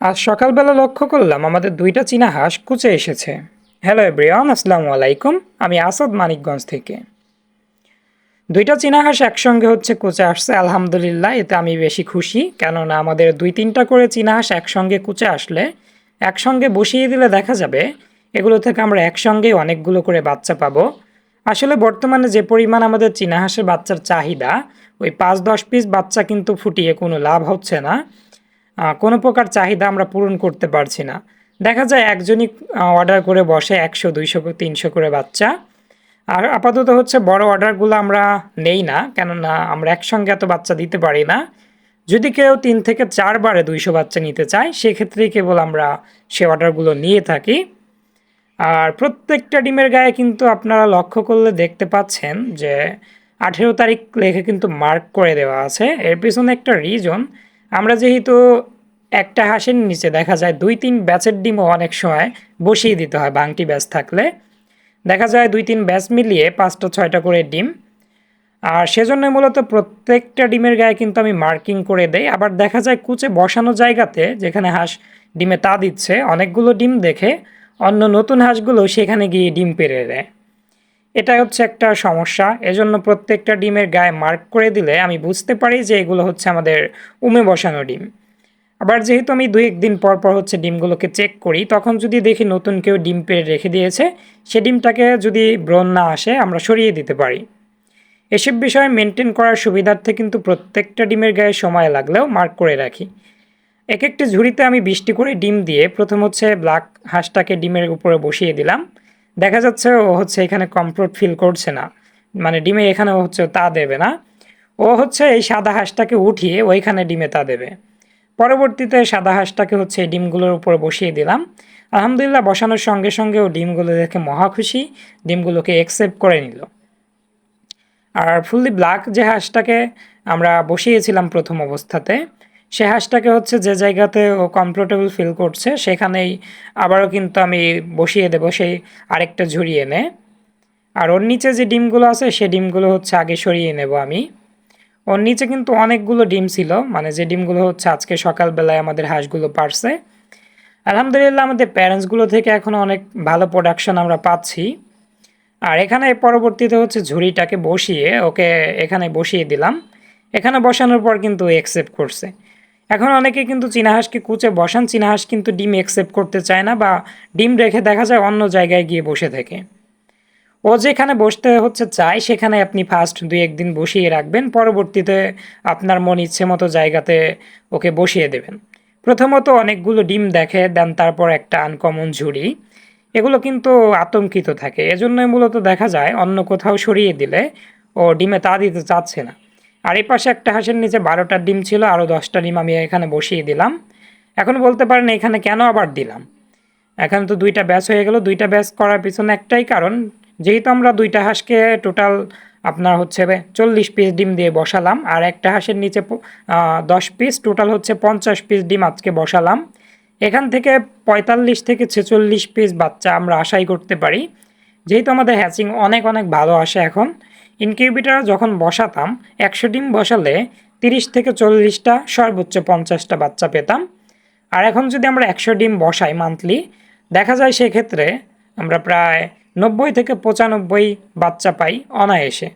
আজ সকালবেলা লক্ষ্য করলাম আমাদের দুইটা চীনা হাঁস কুচে এসেছে। হ্যালো এভরিওয়ান, আসসালামু আলাইকুম। আমি আসাদ, মানিকগঞ্জ থেকে। দুইটা চীনা হাঁস একসঙ্গে কুচে আসছে, আলহামদুলিল্লাহ। এতে আমি বেশি খুশি, কেননা আমাদের দুই তিনটা করে চীনা হাঁস একসঙ্গে কুচে আসলে একসঙ্গে বসিয়ে দিলে দেখা যাবে এগুলো থেকে আমরা একসঙ্গেই অনেকগুলো করে বাচ্চা পাবো। আসলে বর্তমানে যে পরিমাণ আমাদের চীনা হাঁসের বাচ্চার চাহিদা, ওই 5-10 পিস বাচ্চা কিন্তু ফুটিয়ে কোনো লাভ হচ্ছে না। কোনো প্রকার চাহিদা আমরা পূরণ করতে পারছি না। দেখা যায় একজনই অর্ডার করে বসে 100, 200, 300 করে বাচ্চা। আর আপাতত বড় অর্ডারগুলো আমরা নেই না, কেননা আমরা একসঙ্গে এত বাচ্চা দিতে পারি না। যদি কেউ 3 থেকে 4 বারে 200 বাচ্চা নিতে চায়, সেক্ষেত্রেই কেবল আমরা সে অর্ডারগুলো নিয়ে থাকি। আর প্রত্যেকটা ডিমের গায়ে কিন্তু আপনারা লক্ষ্য করলে দেখতে পাচ্ছেন যে 18 তারিখ লেখে কিন্তু মার্ক করে দেওয়া আছে। এর পিছনে একটা রিজন, আমরা যেহেতু একটা হাঁসের নিচে দেখা যায় 2-3 ব্যাচের ডিমও অনেক সময় বসিয়ে দিতে হয়। বাংটি ব্যাচ থাকলে দেখা যায় 2-3 ব্যাচ মিলিয়ে 5টা 6টা করে ডিম। আর সেজন্য মূলত প্রত্যেকটা ডিমের গায়ে কিন্তু আমি মার্কিং করে দেই। আবার দেখা যায় কুচে বসানো জায়গাতে, যেখানে হাঁস ডিমে তা দিচ্ছে, অনেকগুলো ডিম দেখে অন্য নতুন হাঁসগুলো সেখানে গিয়ে ডিম পেড়ে দেয়। এটা একটা সমস্যা। এজন্য প্রত্যেকটা ডিমের গায়ে মার্ক করে দিলে আমি বুঝতে পারি যে এগুলো আমাদের উমে বসানো ডিম। আবার যেহেতু আমি 2-1 দিন পর পর ডিমগুলোকে চেক করি, তখন যদি দেখি নতুন কেউ ডিম পেড়ে রেখে দিয়েছে, সে ডিমটাকে যদি ব্রণ না আসে আমরা সরিয়ে দিতে পারি। এসব বিষয় মেনটেন করার সুবিধার্থে কিন্তু প্রত্যেকটা ডিমের গায়ে সময় লাগলেও মার্ক করে রাখি। এক একটি ঝুড়িতে আমি 20টি করে ডিম দিয়ে প্রথম ব্ল্যাক হাঁসটাকে ডিমের উপরে বসিয়ে দিলাম। দেখা যাচ্ছে ও এখানে কমফোর্ট ফিল করছে না, মানে ডিমে এখানে তা দেবে না। ও এই সাদা হাঁসটাকে উঠিয়ে ওইখানে ডিমে তা দেবে। পরবর্তীতে সাদা হাঁসটাকে এই ডিমগুলোর উপরে বসিয়ে দিলাম। আলহামদুলিল্লাহ, বসানোর সঙ্গে সঙ্গে ও ডিমগুলো দেখে মহা খুশি, ডিমগুলোকে অ্যাকসেপ্ট করে নিল। আর ফুললি ব্ল্যাক যে হাঁসটাকে আমরা বসিয়েছিলাম প্রথম অবস্থাতে, সে হাঁসটাকে যে জায়গাতে ও কমফোর্টেবল ফিল করছে সেখানেই আবারও কিন্তু আমি বসিয়ে দেবো সেই আরেকটা ঝুড়ি এনে। আর ওর নিচে যে ডিমগুলো আছে সে ডিমগুলো আগে সরিয়ে নেব আমি। ওর নিচে কিন্তু অনেকগুলো ডিম ছিল, মানে যে ডিমগুলো আজকে সকালবেলায় আমাদের হাঁসগুলো পারছে। আলহামদুলিল্লাহ, আমাদের প্যারেন্টসগুলো থেকে এখন অনেক ভালো প্রোডাকশন আমরা পাচ্ছি। আর এখানে পরবর্তীতে ঝুড়িটাকে বসিয়ে ওকে এখানে বসিয়ে দিলাম। এখানে বসানোর পর কিন্তু অ্যাকসেপ্ট করছে। এখন অনেকে কিন্তু চীনা হাঁসকে কুচে বসান, চীনা হাঁস কিন্তু ডিম অ্যাকসেপ্ট করতে চায় না, বা ডিম রেখে দেখা যায় অন্য জায়গায় গিয়ে বসে থাকে। ও যেখানে বসতে চায় সেখানে আপনি ফার্স্ট 2-1 দিন বসিয়ে রাখবেন, পরবর্তীতে আপনার মন ইচ্ছে মতো জায়গাতে ওকে বসিয়ে দেবেন। প্রথমত অনেকগুলো ডিম দেখে দেন, তারপর একটা আনকমন ঝুড়ি, এগুলো কিন্তু আতঙ্কিত থাকে। এজন্যই মূলত দেখা যায় অন্য কোথাও সরিয়ে দিলে ও ডিমে তা দিতে চাচ্ছে না। আর এই পাশে একটা হাঁসের নিচে 12টা ডিম ছিল, আরও 10টা ডিম আমি এখানে বসিয়ে দিলাম। এখন বলতে পারেন এখানে কেন আবার দিলাম। এখন তো 2টা ব্যাচ হয়ে গেল। 2টা ব্যাচ করার পিছনে একটাই কারণ, যেহেতু আমরা 2টা হাঁসকে টোটাল আপনার 40 পিস ডিম দিয়ে বসালাম, আর একটা হাঁসের নিচে 10 পিস, টোটাল 50 পিস ডিম আজকে বসালাম। এখান থেকে 45 থেকে 46 পিস বাচ্চা আমরা আশাই করতে পারি, যেহেতু আমাদের হ্যাচিং অনেক অনেক ভালো আসে। এখন ইনকিউবেটর যখন বসাতাম 100 ডিম বসালে 30 থেকে 40টা, সর্বোচ্চ 50টা বাচ্চা পেতাম। আর এখন যদি আমরা 100 ডিম বসাই মান্থলি, দেখা যায় সেক্ষেত্রে আমরা প্রায় 90 থেকে 95 বাচ্চা পাই অনায়াসে।